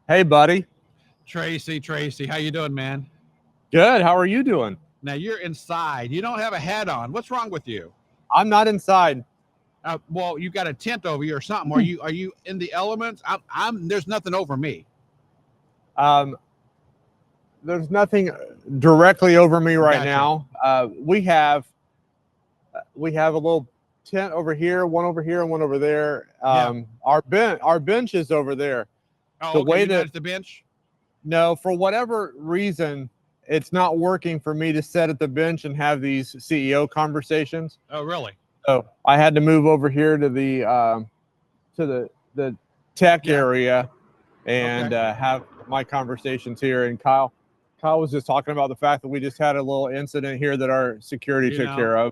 Hey, buddy. Tracy, how you doing, man? Good. How are you doing? Now you're inside. You don't have a hat on. What's wrong with you? I'm not inside. Well, you got a tent over you or something. Are you in the elements? I'm. There's nothing over me. Um, there's nothing directly over me right Gotcha. now. We have a little tent over here, and one over there. Yeah. Our bench is over there. Oh, The okay. way You're not that at the bench. No, for whatever reason, it's not working for me to sit at the bench and have these CEO conversations. Oh, really? So I had to move over here to the tech Yeah. area and Okay. have my conversations here. And Kyle was just talking about the fact that we just had a little incident here that our security You took know, care of.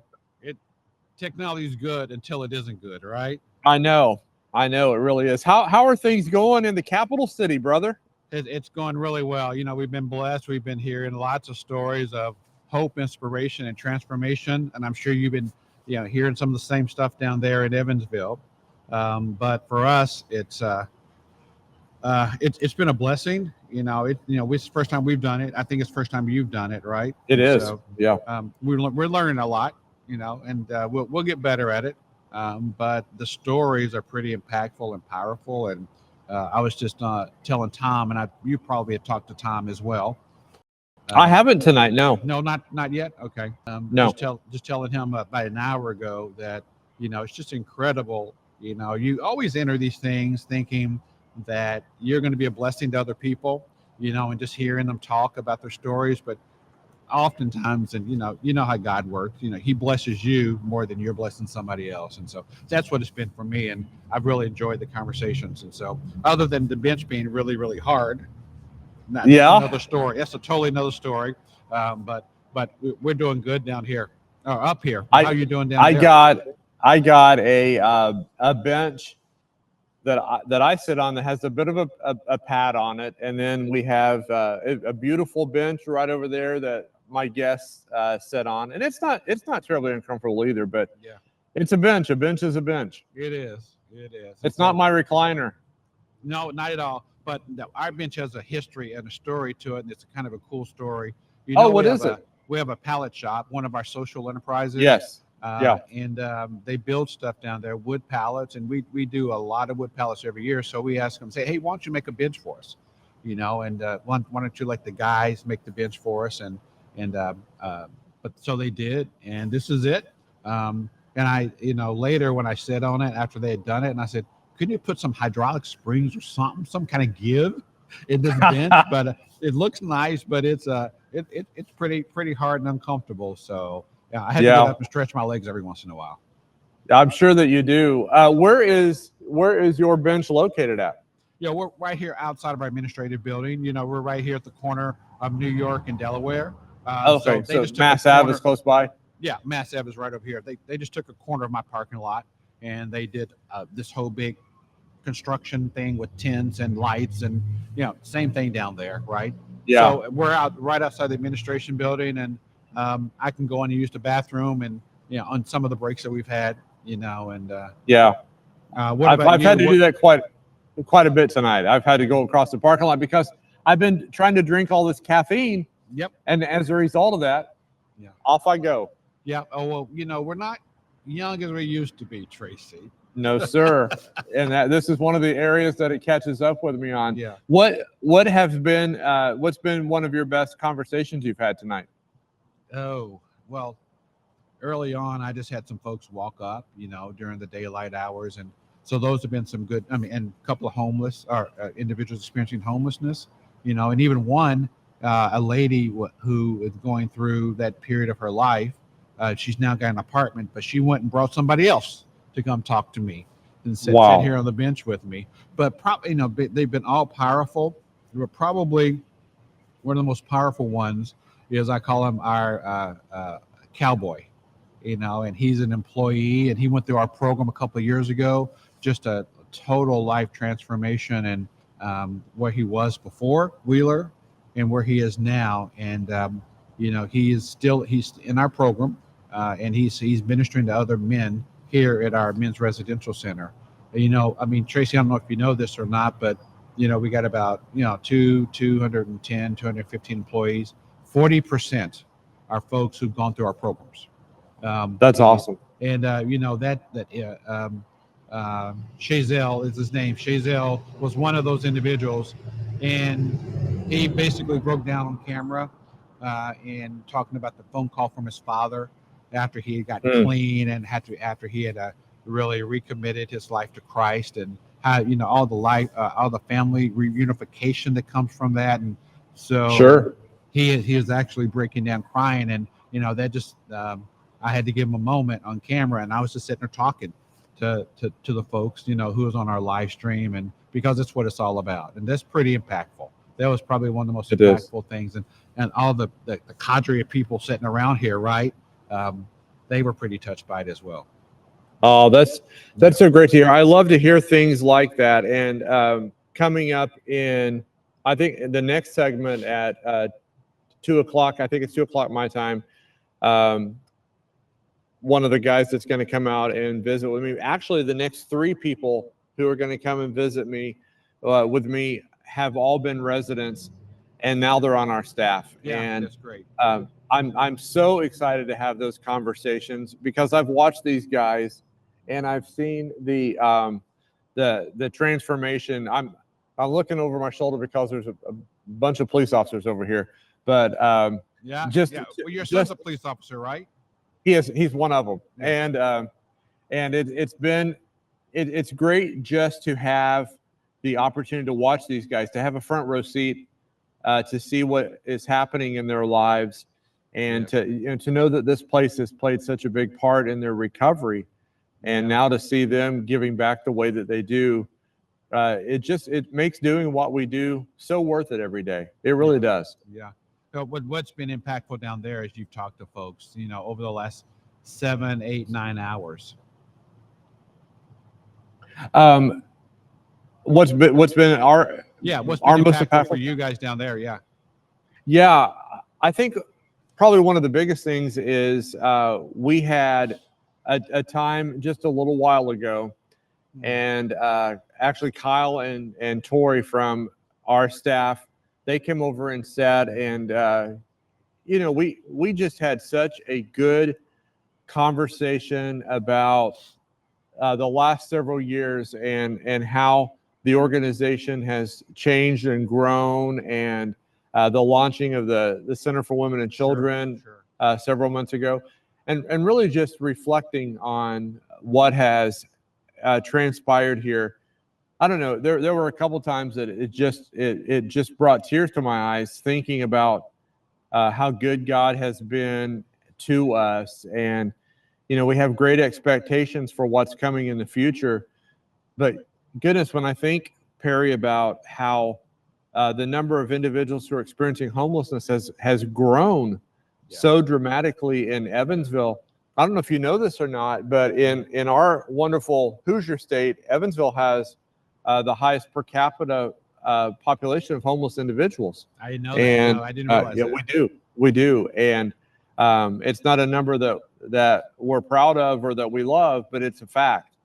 Technology is good until it isn't good, right? I know, it really is. How are things going in the capital city, brother? It's going really well. We've been blessed. We've been hearing lots of stories of hope, inspiration, and transformation. And I'm sure you've been, hearing some of the same stuff down there in Evansville. But for us, it's been a blessing. It's the first time we've done it. I think it's the first time you've done it, right? It And is. so Yeah. we're learning a lot, and we'll get better at it. But the stories are pretty impactful and powerful. And I was just telling Tom, and you probably have talked to Tom as well. I haven't tonight. No. No, not yet. Okay. No. Just telling him about an hour ago that it's just incredible. You always enter these things thinking that you're going to be a blessing to other people. And just hearing them talk about their stories, but oftentimes, and you know how God works. He blesses you more than you're blessing somebody else. And so that's what it's been for me. And I've really enjoyed the conversations. And so, other than the bench being really, really hard, that's another story. That's a totally another story. But we're doing good down here, or up here. How are you doing down there? I got a bench that I sit on that has a bit of a pad on it, and then we have a beautiful bench right over there that my guests sit on, and it's not terribly uncomfortable either, but Yeah, it's a bench. A bench is a bench. it is. It's not my recliner. No, not at all. But our bench has a history and a story to it, and it's kind of a cool story. What is it? We have a pallet shop, one of our social enterprises. Yes. And they build stuff down there, wood pallets, and we do a lot of wood pallets every year. So we ask them, say, hey, why don't you make a bench for us? And why don't you let the guys make the bench for us? But so they did, and this is it. And I, later when I sat on it after they had done it, and I said, couldn't you put some hydraulic springs or something, some kind of give in this bench? But it looks nice, but it's pretty hard and uncomfortable. So yeah, I had to get up and stretch my legs every once in a while. I'm sure that you do. Where is your bench located at? We're right here outside of our administrative building. We're right here at the corner of New York and Delaware. So Mass Ave is close by? Yeah, Mass Ave is right over here. They just took a corner of my parking lot, and they did this whole big construction thing with tents and lights, and same thing down there, right? Yeah. So we're out right outside the administration building, and I can go in and use the bathroom, and on some of the breaks that we've had, and yeah. I've had to do that quite a bit tonight. I've had to go across the parking lot because I've been trying to drink all this caffeine. Yep. And as a result of that, off I go. Yeah. Oh well, we're not young as we used to be, Tracy. No, sir. And this is one of the areas that it catches up with me on. Yeah. What's been one of your best conversations you've had tonight? Oh, well, early on, I just had some folks walk up, during the daylight hours. And so those have been some good, and a couple of homeless or individuals experiencing homelessness, and even one, a lady who is going through that period of her life. She's now got an apartment, but she went and brought somebody else to come talk to me and sit here on the bench with me. But probably, they've been all powerful. They were probably one of the most powerful ones is I call him our cowboy, and he's an employee, and he went through our program a couple of years ago, just a total life transformation, and where he was before Wheeler and where he is now. And, he's in our program, and he's ministering to other men here at our men's residential center. Tracy, I don't know if you know this or not, but we got about 210, 215 employees. 40% are folks who've gone through our programs. That's awesome. And Chazelle is his name. Chazelle was one of those individuals, and he basically broke down on camera and talking about the phone call from his father after he got clean and after he had really recommitted his life to Christ, and how all the family reunification that comes from that. And so Sure. he is actually breaking down crying, and that just I had to give him a moment on camera, and I was just sitting there talking to the folks who was on our live stream, and because it's what it's all about, and that's pretty impactful. That was probably one of the most impactful things, and all the cadre of people sitting around here, right? They were pretty touched by it as well. Oh, that's so great to hear. I love to hear things like that. And coming up in, I think the next segment at 2 o'clock, I think it's 2 o'clock my time. One of the guys that's going to come out and visit with me, actually the next 3 people who are going to come and visit me with me have all been residents, and now they're on our staff. Yeah, and that's great. I'm so excited to have those conversations, because I've watched these guys and I've seen the transformation. I'm looking over my shoulder because there's a bunch of police officers over here, but Well, your son's a police officer, right? He's one of them. Yeah. And it's great just to have the opportunity to watch these guys, to have a front row seat, to see what is happening in their lives, and to know that this place has played such a big part in their recovery, and now to see them giving back the way that they do, it makes doing what we do so worth it every day. It really does. Yeah. So what's been impactful down there is you've talked to folks, over the last 7, 8, 9 hours. What's been our most impactful for you guys down there? Yeah, I think probably one of the biggest things is we had a time just a little while ago, and actually Kyle and Tori from our staff, they came over and sat, and we just had such a good conversation about the last several years, and how the organization has changed and grown, and the launching of the Center for Women and Children several months ago, and really just reflecting on what has transpired here. I don't know. There were a couple times that it just brought tears to my eyes, thinking about how good God has been to us, and we have great expectations for what's coming in the future. But goodness, when I think, Perry, about how the number of individuals who are experiencing homelessness has grown so dramatically in Evansville. I don't know if you know this or not, but in our wonderful Hoosier state, Evansville has the highest per capita population of homeless individuals. I didn't know that. And I didn't realize that. We do. And it's not a number that we're proud of or that we love, but it's a fact.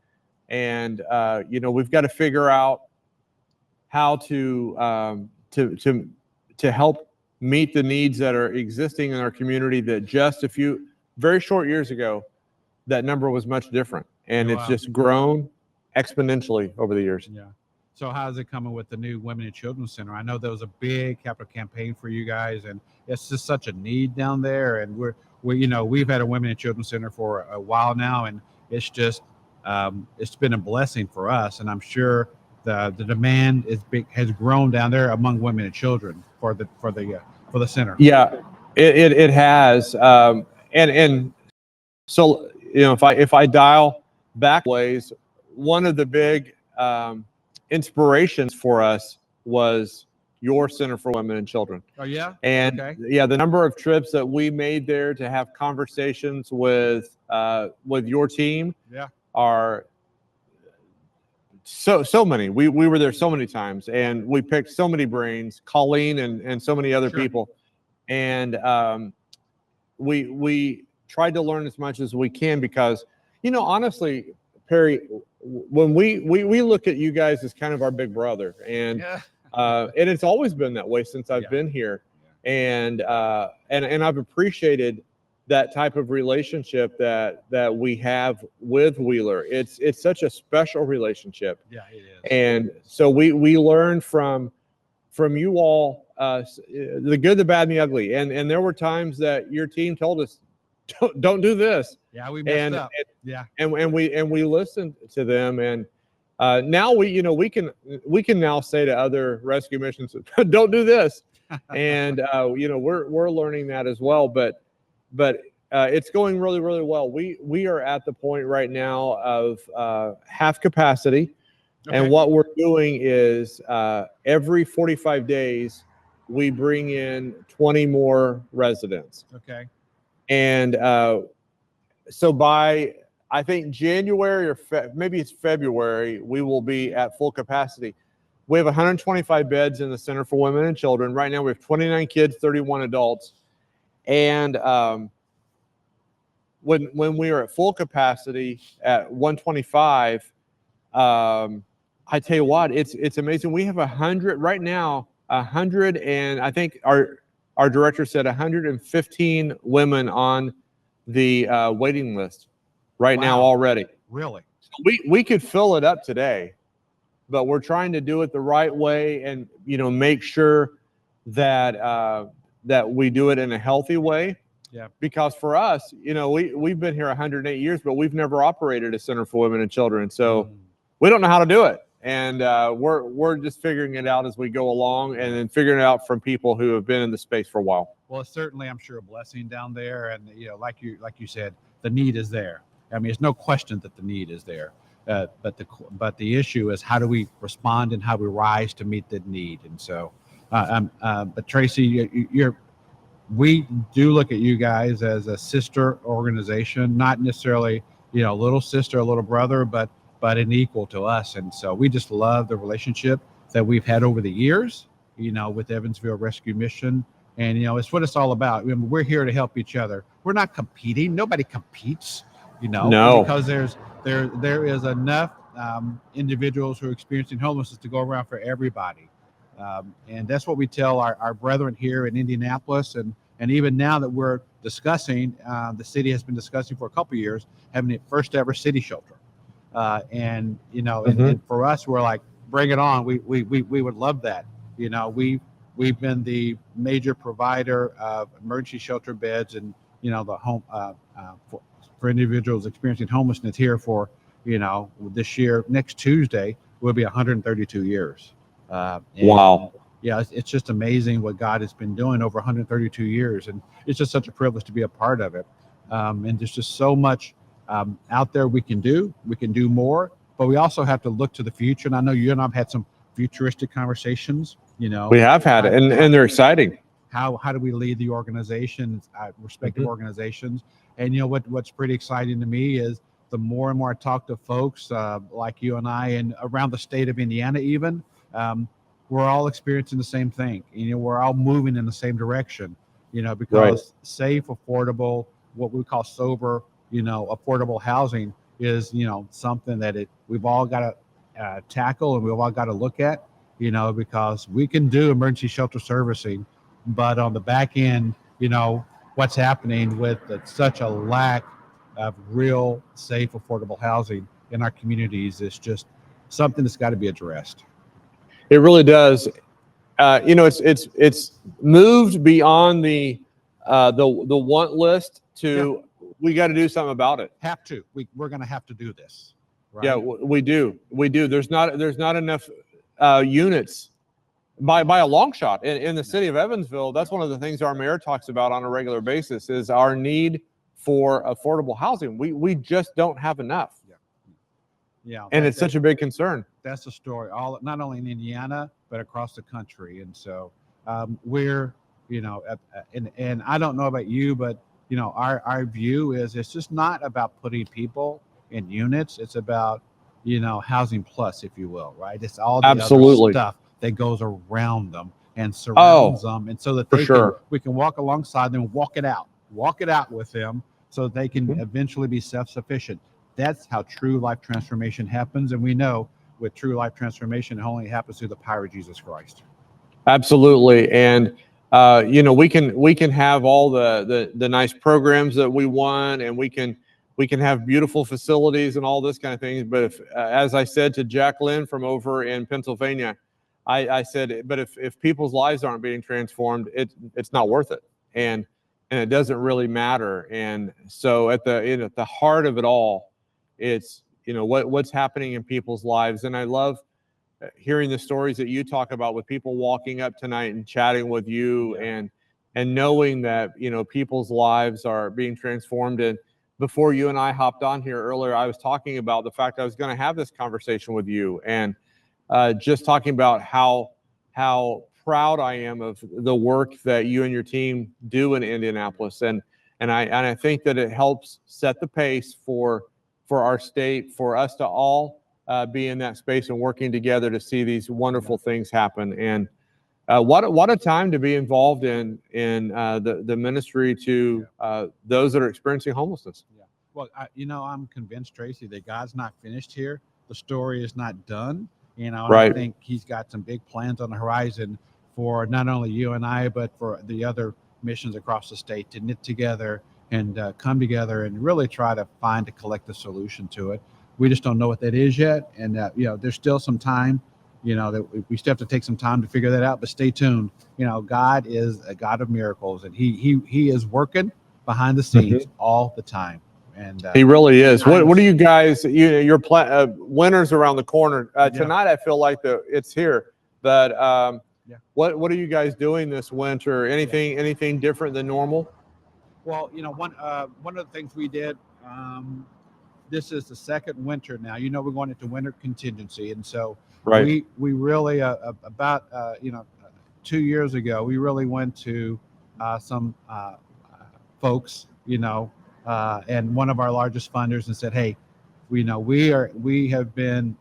And we've got to figure out how to help meet the needs that are existing in our community, that just a few very short years ago, that number was much different. And it's just grown exponentially over the years. Yeah. So how's it coming with the new Women and Children's Center? I know there was a big capital campaign for you guys, and it's just such a need down there. And we've had a Women and Children's Center for a while now, and it's just it's been a blessing for us. And I'm sure the demand has grown down there among women and children for the center. Yeah, it has. And so if I dial back ways, one of the big inspirations for us was your Center for Women and Children. Oh yeah. And the number of trips that we made there to have conversations with your team are so many. We were there so many times, and we picked so many brains, Colleen and so many other people, and we tried to learn as much as we can, because honestly, Perry, when we look at you guys as kind of our big brother, and and it's always been that way since I've been here, and I've appreciated that type of relationship that we have with Wheeler. It's such a special relationship. Yeah, it is. And so we learn from you all, the good, the bad, and the ugly. And there were times that your team told us, don't do this. Yeah, we messed up. And we listened to them. And now we can now say to other rescue missions, don't do this. And we're learning that as well. But it's going really, really well. We are at the point right now of half capacity. Okay. And what we're doing is every 45 days, we bring in 20 more residents. Okay. And so by, I think, January or maybe it's February, we will be at full capacity. We have 125 beds in the Center for Women and Children. Right now, we have 29 kids, 31 adults. And when we are at full capacity at 125, I tell you what, it's amazing. We have 100 right now, 100, and I think our director said 115 women on the waiting list right now already. Really? So we could fill it up today, but we're trying to do it the right way and make sure that that we do it in a healthy way. Yeah. Because for us, we've been here 108 years, but we've never operated a Center for Women and Children, so we don't know how to do it. And we're just figuring it out as we go along, and then figuring it out from people who have been in the space for a while. Well, it's certainly, I'm sure, a blessing down there, and like you said, the need is there. I mean, it's no question that the need is there, but the issue is how do we respond and how we rise to meet the need. And so, but Tracy, we do look at you guys as a sister organization, not necessarily a little sister, a little brother, but an equal to us. And so we just love the relationship that we've had over the years, with Evansville Rescue Mission. And, it's what it's all about. I mean, we're here to help each other. We're not competing. Nobody competes, No. Because there is enough individuals who are experiencing homelessness to go around for everybody. And that's what we tell our brethren here in Indianapolis. And even now that we're discussing, the city has been discussing for a couple of years, having the first ever city shelter. And for us, we're like, bring it on. We would love that. We've been the major provider of emergency shelter beds and the home for individuals experiencing homelessness here for this year. Next Tuesday will be 132 years. Wow. Yeah, it's just amazing what God has been doing over 132 years, and it's just such a privilege to be a part of it. And there's just so much out there we can do more, but we also have to look to the future. And I know you and I've had some futuristic conversations. We have had it, and they're exciting. How do we lead the organizations, respective organizations? And what's pretty exciting to me is the more and more I talk to folks like you and I, and around the state of Indiana, even we're all experiencing the same thing. We're all moving in the same direction. Because safe, affordable, what we call sober, affordable housing is, something that we've all got to tackle, and we've all got to look at, because we can do emergency shelter servicing, but on the back end, what's happening with such a lack of real, safe, affordable housing in our communities is just something that's got to be addressed. It really does. It's moved beyond the want list to we got to do something about it. Have to. We're going to have to do this. Right? Yeah, we do. There's not enough units by a long shot in the city of Evansville. That's one of the things our mayor talks about on a regular basis is our need for affordable housing. We just don't have enough. Yeah, and it's such a big concern. That's the story. Not only in Indiana but across the country. And so we're, and I don't know about you, but our view is it's just not about putting people in units. It's about housing plus, if you will, right? It's all the other stuff that goes around them and surrounds them, and so that we can walk alongside them, walk it out with them, so that they can eventually be self-sufficient. That's how true life transformation happens. And we know with true life transformation, it only happens through the power of Jesus Christ. Absolutely. And we can have all the nice programs that we want, and we can have beautiful facilities and all this kind of things. But if, as I said to Jacqueline from over in Pennsylvania, I said, but if people's lives aren't being transformed, it's not worth it, and it doesn't really matter. And so at the heart of it all, it's what's happening in people's lives. And I love hearing the stories that you talk about with people walking up tonight and chatting with you, and knowing that people's lives are being transformed. And before you and I hopped on here earlier, I was talking about the fact I was going to have this conversation with you, and just talking about how proud I am of the work that you and your team do in Indianapolis, and I think that it helps set the pace for our state, for us to all be in that space and working together to see these wonderful things happen. And what a time to be involved in the ministry to those that are experiencing homelessness. Yeah. Well, I'm convinced, Tracy, that God's not finished here. The story is not done. And Right. I think He's got some big plans on the horizon for not only you and I, but for the other missions across the state to knit together and come together and really try to find a collective solution to it. We just don't know what that is yet. And, there's still some time, that we still have to take some time to figure that out, but stay tuned. God is a God of miracles, and he is working behind the scenes all the time. And He really is. What do you guys, your winter's around the corner. Tonight, I feel like it's here, but what are you guys doing this winter? Anything different than normal? Well, one of the things we did, this is the second winter now. We're going into winter contingency, and so Right. we really about 2 years ago we really went to some folks, and one of our largest funders, and said, hey, we have been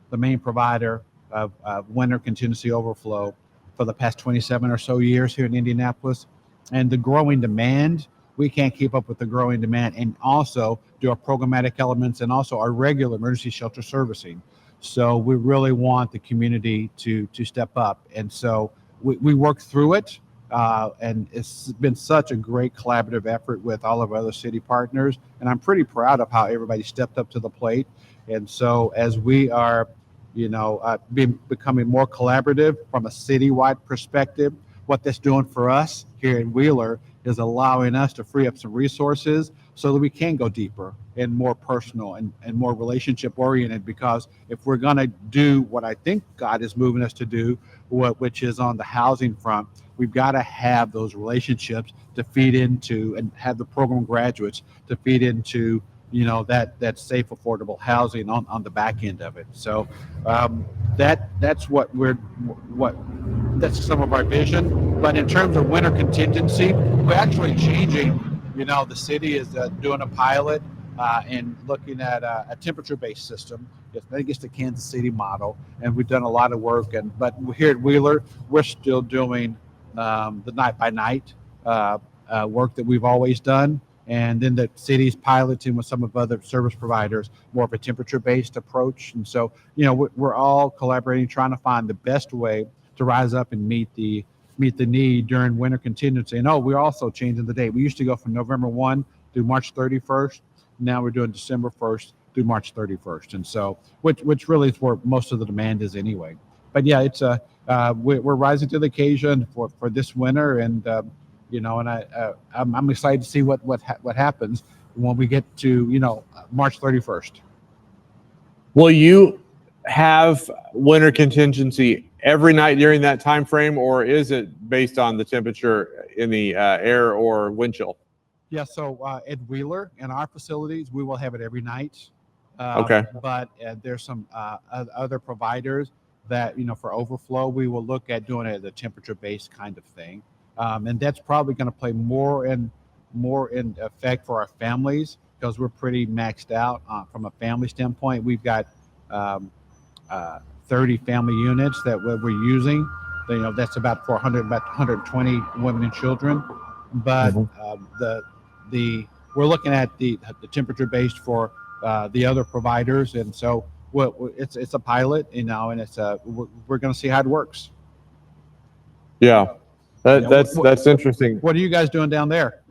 the main provider of winter contingency overflow for the past 27 or so years here in Indianapolis, and the growing demand. We can't keep up with the growing demand, and also do our programmatic elements and also our regular emergency shelter servicing. So we really want the community to step up. And so we work through it. And it's been such a great collaborative effort with all of our other city partners. And I'm pretty proud of how everybody stepped up to the plate. And so as we are, becoming more collaborative from a citywide perspective, what that's doing for us here in Wheeler is allowing us to free up some resources so that we can go deeper and more personal and more relationship oriented. Because if we're going to do what I think God is moving us to do, which is on the housing front, we've got to have those relationships to feed into, and have the program graduates to feed into, that safe, affordable housing on the back end of it. So that's that's some of our vision. But in terms of winter contingency, we're actually changing. The city is doing a pilot and looking at a temperature-based system. I think it's the Kansas City model, and we've done a lot of work. But here at Wheeler, we're still doing the night-by-night work that we've always done. And then the city's piloting with some of other service providers more of a temperature-based approach. And so, we're all collaborating, trying to find the best way to rise up and meet the need during winter contingency. And we're also changing the date. We used to go from November 1 through March 31st. Now we're doing December 1st through March 31st. And so, which really is where most of the demand is anyway. But yeah, it's we're rising to the occasion for this winter, and I'm excited to see what happens when we get to March 31st. Will you have winter contingency every night during that time frame, or is it based on the temperature in the air or wind chill? Yeah, so at Wheeler, in our facilities, we will have it every night. Okay. But there's some other providers that, for overflow, we will look at doing it as a temperature-based kind of thing. And that's probably going to play more in effect for our families, because we're pretty maxed out from a family standpoint. We've got 30 family units that we're using. That's about 120 women and children. But we're looking at the temperature based for the other providers. And so it's a pilot, you know, and we're going to see how it works. Yeah, Yeah, that's interesting. What are you guys doing down there?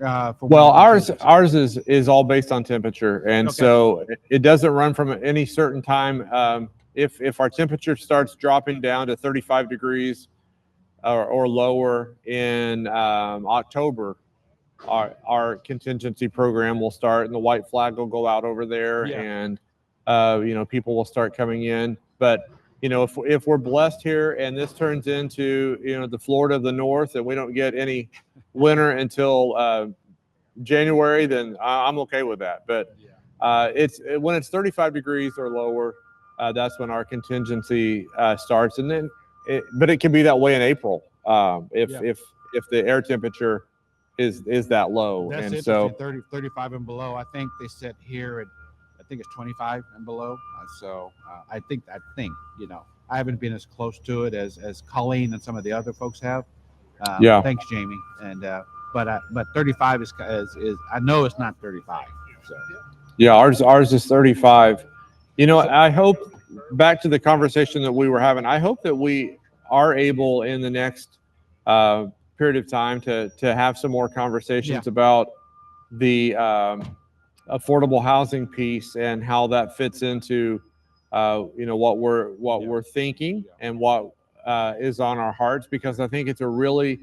Well, ours is all based on temperature, and Okay. so it doesn't run from any certain time. If our temperature starts dropping down to 35 degrees or lower in October, our contingency program will start, and the white flag will go out over there, Yeah. and you know, people will start coming in. But you know, if we're blessed here and this turns into, you know, the Florida of the North, and we don't get any winter until January, then I'm okay with that. But when it's 35 degrees or lower, that's when our contingency starts, and then but it can be that way in April if the air temperature is that low. That's and interesting. so 35 and below. I think they sit here at, I think it's 25 and below. I think, you know, I haven't been as close to it as Colleen and some of the other folks have. Yeah. Thanks, Jamie. And but 35 is I know it's not 35. So yeah, ours is 35. You know, I hope, back to the conversation that we were having, I hope that we are able in the next period of time to have some more conversations about the affordable housing piece and how that fits into you know, what we're thinking and what is on our hearts, because I think it's a really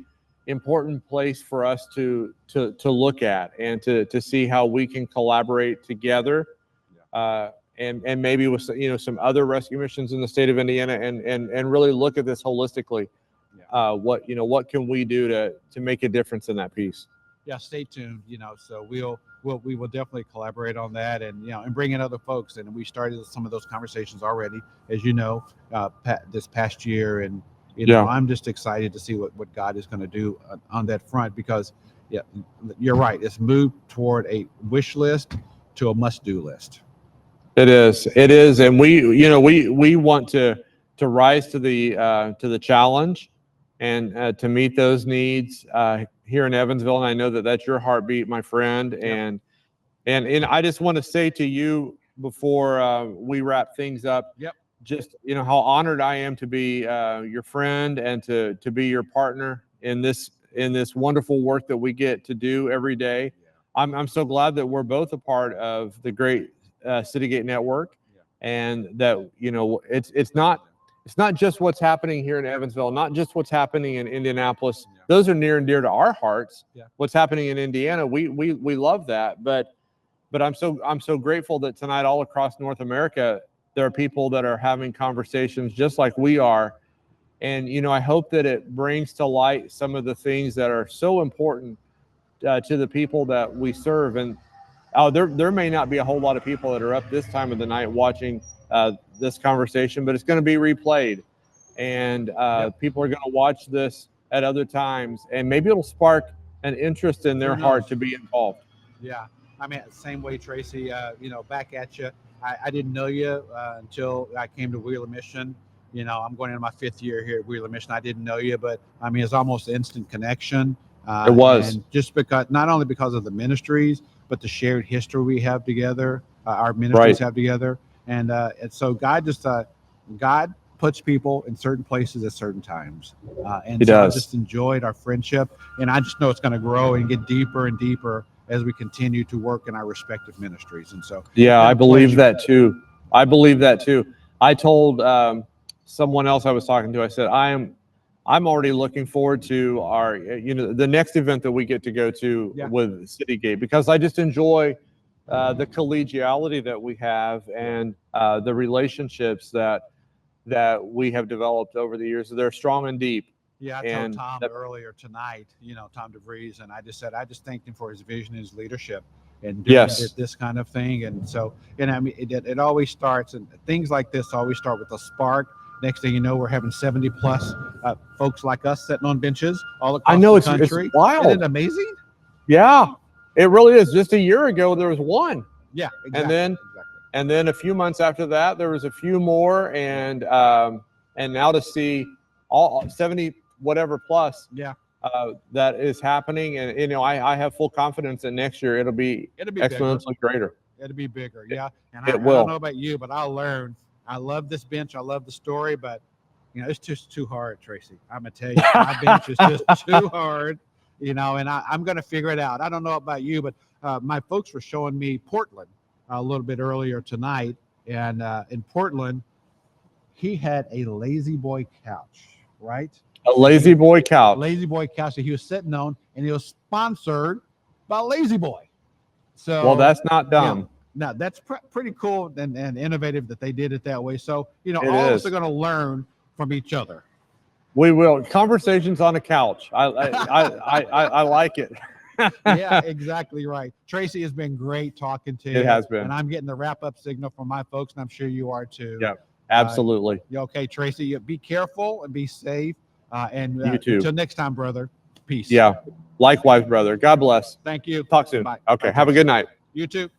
important place for us to look at and to see how we can collaborate together, and maybe with, you know, some other rescue missions in the state of Indiana, and really look at this holistically. What, you know, what can we do to make a difference in that piece? yeah, stay tuned. You know, so we will definitely collaborate on that, and you know, and bring in other folks. And we started some of those conversations already, as you know, this past year. And you know, I'm just excited to see what God is going to do on that front, because yeah, you're right. It's moved toward a wish list to a must-do list. It is, and we want to rise to the challenge, and to meet those needs here in Evansville. And I know that that's your heartbeat, my friend. And I just want to say to you before we wrap things up, just, you know, how honored I am to be your friend and to be your partner in this wonderful work that we get to do every day. I'm so glad that we're both a part of the great Citygate network, and that, you know, it's not just what's happening here in Evansville, not just what's happening in Indianapolis. Those are near and dear to our hearts. What's happening in Indiana, we love that, but I'm so grateful that tonight, all across North America, there are people that are having conversations just like we are. And you know, I hope that it brings to light some of the things that are so important to the people that we serve. And there may not be a whole lot of people that are up this time of the night watching this conversation, but it's going to be replayed, and people are going to watch this at other times, and maybe it'll spark an interest in their heart to be involved. Yeah, I mean, same way, Tracy. You know, back at you. I didn't know you until I came to Wheeler Mission. You know, I'm going into my 5th year here at Wheeler Mission. I didn't know you, but I mean, it's almost instant connection. It was. And just because, not only because of the ministries, but the shared history we have together, our ministries have together. And so God puts people in certain places at certain times. And so I just enjoyed our friendship. And I just know it's going to grow and get deeper and deeper as we continue to work in our respective ministries. And so, I believe that too. I told someone else I was talking to, I said, I'm already looking forward to our, you know, the next event that we get to go to with Citygate, because I just enjoy the collegiality that we have, and the relationships that we have developed over the years. They're strong and deep. Yeah, I told Tom earlier tonight, you know, Tom DeVries, and I just said, I just thanked him for his vision and his leadership and doing this kind of thing. And so, and I mean, it always starts, and things like this always start with a spark. Next thing you know, we're having 70 plus folks like us sitting on benches all across the country. It's wild. Isn't it amazing? Yeah, it really is. Just a year ago, there was one. Yeah, exactly. And then a few months after that, there was a few more, and now to see all 70 whatever plus that is happening. And you know, I have full confidence that next year it'll be exponentially greater. It'll be bigger. Yeah. And It I will. don't know about you, but I'll learn. I love this bench. I love the story, but it's just too hard, Tracy. I'm gonna tell you, my bench is just too hard. And I'm gonna figure it out. I don't know about you, but my folks were showing me Portland a little bit earlier tonight, and in Portland, he had a lazy boy couch, right? A lazy boy couch. Lazy boy couch that he was sitting on, and he was sponsored by Lazy Boy. So Well, that's not dumb. Now that's pretty cool and innovative that they did it that way. So all of us are going to learn from each other. We will. Conversations on a couch. I like it. Yeah, exactly right. Tracy, has been great talking to you. It has been. And I'm getting the wrap up signal from my folks, and I'm sure you are too. Yeah, absolutely. Okay, Tracy, be careful and be safe. And you too. Until next time, brother. Peace. Yeah. Likewise, brother. God bless. Thank you. Talk soon. Bye. Okay. Bye. Have a good night. You too.